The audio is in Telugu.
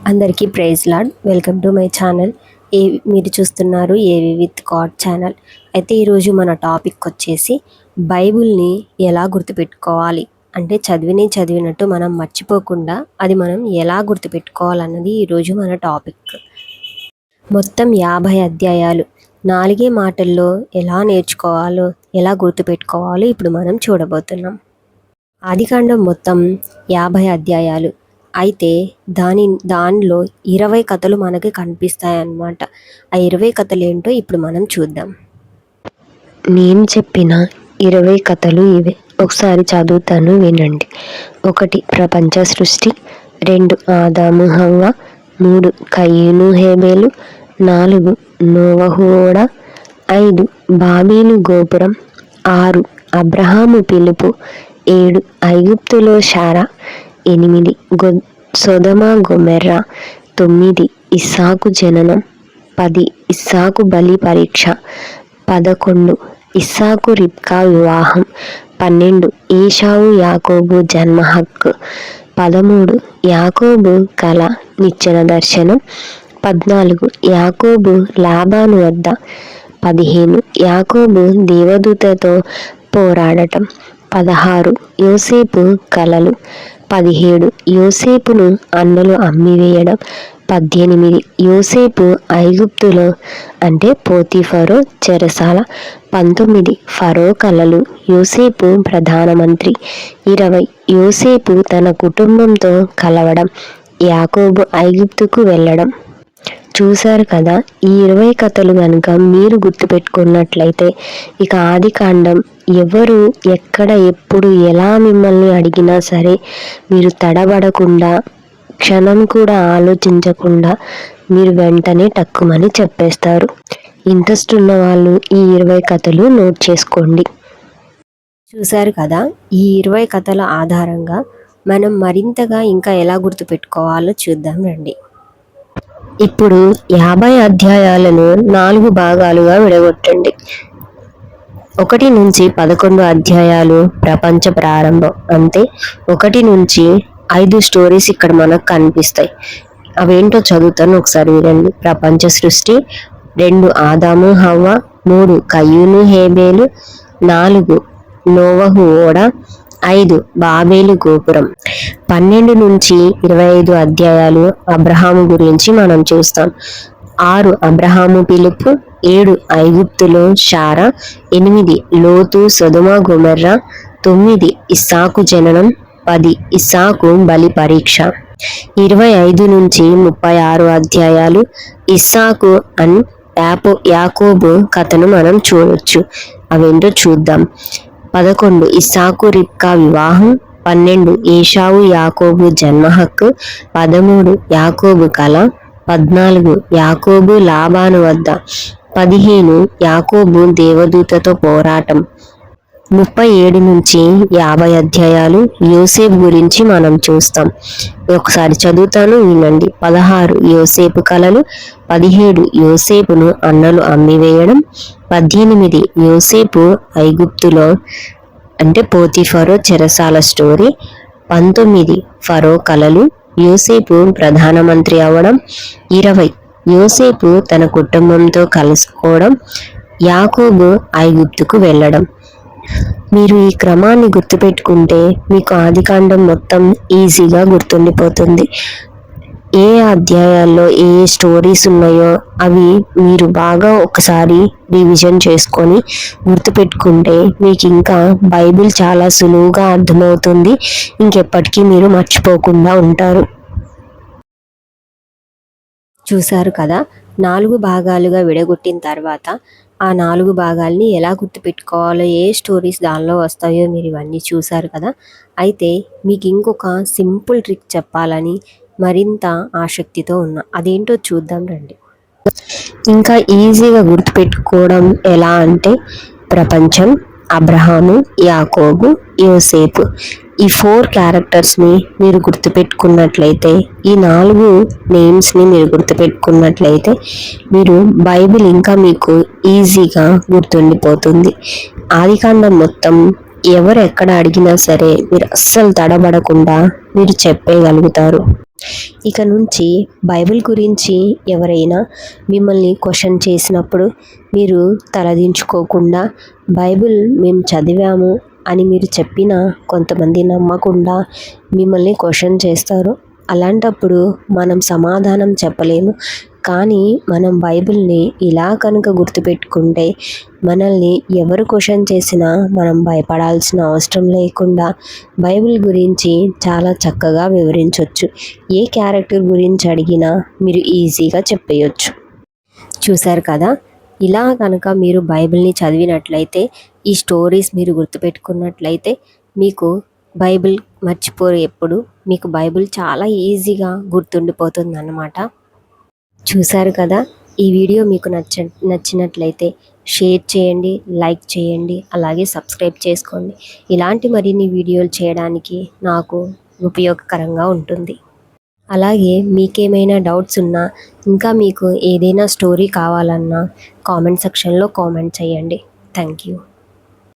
అందరికీ praise Lord. Welcome to my channel. మీరు చూస్తున్నారు ఏవి విత్ గాడ్ ఛానల్. అయితే ఈరోజు మన టాపిక్ వచ్చేసి బైబిల్ని ఎలా గుర్తుపెట్టుకోవాలి, అంటే చదివినట్టు మనం మర్చిపోకుండా అది మనం ఎలా గుర్తుపెట్టుకోవాలన్నది ఈరోజు మన టాపిక్. మొత్తం 50 అధ్యాయాలు, 4 మాటల్లో ఎలా నేర్చుకోవాలో, ఎలా గుర్తుపెట్టుకోవాలో ఇప్పుడు మనం చూడబోతున్నాం. ఆదికాండం మొత్తం 50 అధ్యాయాలు అయితే దానిలో 20 కథలు మనకి కనిపిస్తాయన్నమాట. ఆ 20 కథలు ఏంటో ఇప్పుడు మనం చూద్దాం. నేను చెప్పిన 20 కథలు ఇవే. ఒకసారి చదువుతాను, వినండి. 1 ప్రపంచ సృష్టి, 2 ఆదాము హవ్వ, 3 కయీను హేబేలు, 4 నోవహు ఓడ, 5 బాబేలు గోపురం, 6 అబ్రహాము పిలుపు, 7 ఐగుప్తులో శారా, 8 సొదొమ గొమొర్రా, 9 ఇస్సాకు జననం, 10 ఇస్సాకు బలి పరీక్ష, 11 ఇస్సాకు రిబ్కా వివాహం, 12 ఏశావు యాకోబు జన్మ హక్కు, 13 యాకోబు కల నిచ్చెన దర్శనం, 14 యాకోబు లాబాను వద్ద, 15 యాకోబు దేవదూతతో పోరాడటం, 16 యోసేపు కలలు, 17 యోసేపును అన్నలు అమ్మివేయడం, 18 యోసేపు ఐగుప్తులో అంటే పోతీఫరో చెరసాల, 19 ఫరో కలలు, యోసేపు ప్రధానమంత్రి, 20 యోసేపు తన కుటుంబంతో కలవడం, యాకోబు ఐగుప్తుకు వెళ్ళడం. చూశారు కదా, ఈ 20 కథలు కనుక మీరు గుర్తుపెట్టుకున్నట్లయితే ఇక ఆదికాండం ఎవరు ఎక్కడ ఎప్పుడు ఎలా మిమ్మల్ని అడిగినా సరే మీరు తడబడకుండా, క్షణం కూడా ఆలోచించకుండా మీరు వెంటనే టక్కుమని చెప్పేస్తారు. ఇంట్రెస్ట్ ఉన్న వాళ్ళు ఈ 20 కథలు నోట్ చేసుకోండి. చూశారు కదా, ఈ 20 కథల ఆధారంగా మనం మరింతగా ఇంకా ఎలా గుర్తుపెట్టుకోవాలో చూద్దాం రండి. ఇప్పుడు 50 అధ్యాయాలను 4 భాగాలుగా విడగొట్టండి. 1 నుంచి 11 అధ్యాయాలు ప్రపంచ ప్రారంభం, అంటే 1 నుంచి 5 స్టోరీస్ ఇక్కడ మనకు కనిపిస్తాయి. అవేంటో చదువుతాను, ఒకసారి వినండి. ప్రపంచ సృష్టి, 2 ఆదాము హవ్వ, 3 కయీను హేబేలు, 4 నోవహు ఓడ, 5 బాబేలు గోపురం. 12 నుంచి 25 అధ్యాయాలు అబ్రహాము గురించి మనం చూస్తాం. 6 అబ్రహాము పిలుపు, 7 ఐగుప్తులో శారా, 8 లోతు సొదొమ గొమొర్రా, 9 ఇస్సాకు జననం, 10 ఇస్సాకు బలి పరీక్ష. 25 నుంచి 36 అధ్యాయాలు ఇస్సాకు అండ్ యాకోబు కథను మనం చూడొచ్చు. అవేంటో చూద్దాం. 11 ఇస్సాకు రిబ్కా వివాహం, 12 ఏశావు యాకోబు జన్మ హక్కు, 13 యాకోబు కల, 14 యాకోబు లాబాను వద్ద, 15 యాకోబు దేవదూతతో పోరాటం. 37 నుంచి 50 అధ్యాయాలు యోసేపు గురించి మనం చూస్తాం. ఒకసారి చదువుతాను, వినండి. 16 యోసేపు కలలు, 17 యోసేపును అన్నలు అమ్మివేయడం, 18 యోసేపు ఐగుప్తులో అంటే పోతీఫరో చెరసాల స్టోరీ, 19 ఫరో కలలు, యోసేపు ప్రధానమంత్రి అవ్వడం, 20 యోసేపు తన కుటుంబంతో కలుసుకోవడం, యాకోబు ఐగుప్తుకు వెళ్ళడం. మీరు ఈ క్రమాన్ని గుర్తుపెట్టుకుంటే మీకు ఆదికాండం మొత్తం ఈజీగా గుర్తుండిపోతుంది. ఏ అధ్యాయాల్లో ఏ స్టోరీస్ ఉన్నాయో అవి మీరు బాగా ఒకసారి రివిజన్ చేసుకొని గుర్తుపెట్టుకుంటే మీకు ఇంకా బైబిల్ చాలా సులువుగా అర్థమవుతుంది. ఇంకెప్పటికీ మీరు మర్చిపోకుండా ఉంటారు. చూశారు కదా, 4 భాగాలుగా విడగొట్టిన తర్వాత ఆ 4 భాగాల్ని ఎలా గుర్తుపెట్టుకోవాలో, ఏ స్టోరీస్ దానిలో వస్తాయో మీరు ఇవన్నీ చూశారు కదా. అయితే మీకు ఇంకొక సింపుల్ ట్రిక్ చెప్పాలని మరింత ఆసక్తితో ఉన్నా. అదేంటో చూద్దాం రండి. ఇంకా ఈజీగా గుర్తుపెట్టుకోవడం ఎలా అంటే ప్రపంచం, అబ్రహాము, యాకోబు, యోసేపు, ఈ 4 క్యారెక్టర్స్ని మీరు గుర్తుపెట్టుకున్నట్లయితే, ఈ 4 నేమ్స్ని మీరు గుర్తుపెట్టుకున్నట్లయితే మీరు బైబిల్ ఇంకా మీకు ఈజీగా గుర్తుండిపోతుంది. ఆదికాండం మొత్తం ఎవరు ఎక్కడ అడిగినా సరే మీరు అస్సలు తడబడకుండా మీరు చెప్పేయగలుగుతారు. ఇక నుంచి బైబిల్ గురించి ఎవరైనా మిమ్మల్ని క్వశ్చన్ చేసినప్పుడు మీరు తలదించుకోకుండా బైబిల్ మేము చదివాము అని మీరు చెప్పినా కొంతమంది నమ్మకుండా మిమ్మల్ని క్వశ్చన్ చేస్తారు. అలాంటప్పుడు మనం సమాధానం చెప్పలేము. కానీ మనం బైబిల్ని ఇలా కనుక గుర్తుపెట్టుకుంటే మనల్ని ఎవరు క్వశ్చన్ చేసినా మనం భయపడాల్సిన అవసరం లేకుండా బైబిల్ గురించి చాలా చక్కగా వివరించవచ్చు. ఏ క్యారెక్టర్ గురించి అడిగినా మీరు ఈజీగా చెప్పేయచ్చు. చూశారు కదా, ఇలా కనుక మీరు బైబిల్ని చదివినట్లయితే, ఈ స్టోరీస్ మీరు గుర్తుపెట్టుకున్నట్లయితే మీకు బైబిల్ మర్చిపోరు ఎప్పుడు. మీకు బైబిల్ చాలా ఈజీగా గుర్తుండిపోతుందన్నమాట. చూశారు కదా, ఈ వీడియో మీకు నచ్చినట్లయితే షేర్ చేయండి, లైక్ చేయండి, అలాగే సబ్స్క్రైబ్ చేసుకోండి. ఇలాంటి మరిన్ని వీడియోలు చేయడానికి నాకు ఉపయోగకరంగా ఉంటుంది. అలాగే మీకేమైనా డౌట్స్ ఉన్నా, ఇంకా మీకు ఏదైనా స్టోరీ కావాలన్నా కామెంట్ సెక్షన్లో కామెంట్ చేయండి. Thank you.